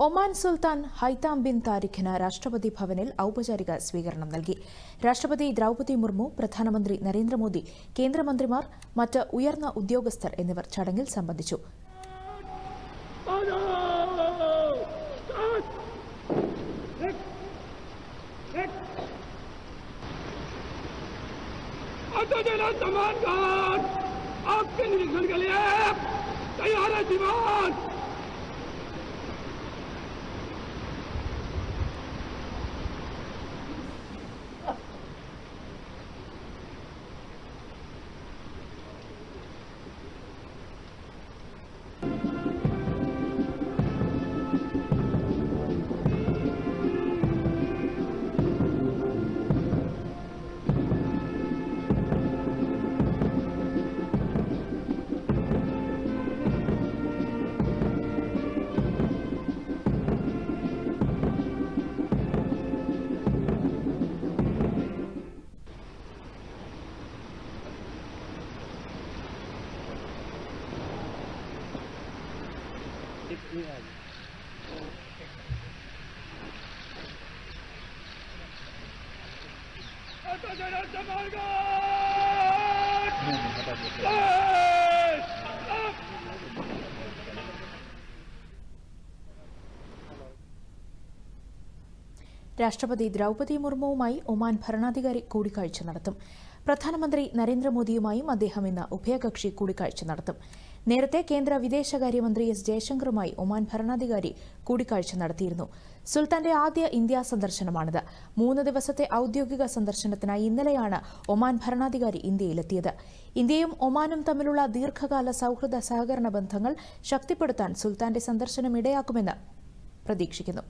Oman സുൽത്താൻ ഹൈതാം bin താരിഖിന് രാഷ്ട്രപതി ഭവനിൽ ഔപചാരിക സ്വീകരണം നൽകി. രാഷ്ട്രപതി ദ്രൗപദി മുർമു, പ്രധാനമന്ത്രി നരേന്ദ്രമോദി, കേന്ദ്രമന്ത്രിമാർ, മറ്റ് ഉയർന്ന ഉദ്യോഗസ്ഥർ എന്നിവർ ചടങ്ങിൽ സംബന്ധിച്ചു. രാഷ്ട്രപതി ദ്രൗപദി മുർമുവുമായി ഒമാൻ ഭരണാധികാരി കൂടിക്കാഴ്ച നടത്തും. പ്രധാനമന്ത്രി നരേന്ദ്രമോദിയുമായും അദ്ദേഹം ഇന്ന് ഉഭയകക്ഷി കൂടിക്കാഴ്ച നടത്തും. നേരത്തെ കേന്ദ്ര വിദേശകാര്യമന്ത്രി എസ് ജയശങ്കറുമായി ഒമാൻ ഭരണാധികാരി കൂടിക്കാഴ്ച നടത്തിയിരുന്നു. സുൽത്താന്റെ ആദ്യ ഇന്ത്യാ സന്ദർശനമാണിത്. 3 ദിവസത്തെ ഔദ്യോഗിക സന്ദർശനത്തിനായി ഇന്നലെയാണ് ഒമാൻ ഭരണാധികാരി ഇന്ത്യയിലെത്തിയത്. ഇന്ത്യയും ഒമാനും തമ്മിലുള്ള ദീർഘകാല സൌഹൃദ സഹകരണ ബന്ധങ്ങൾ ശക്തിപ്പെടുത്താൻ സുൽത്താന്റെ സന്ദർശനം ഇടയാക്കുമെന്ന് പ്രതീക്ഷിക്കുന്നു.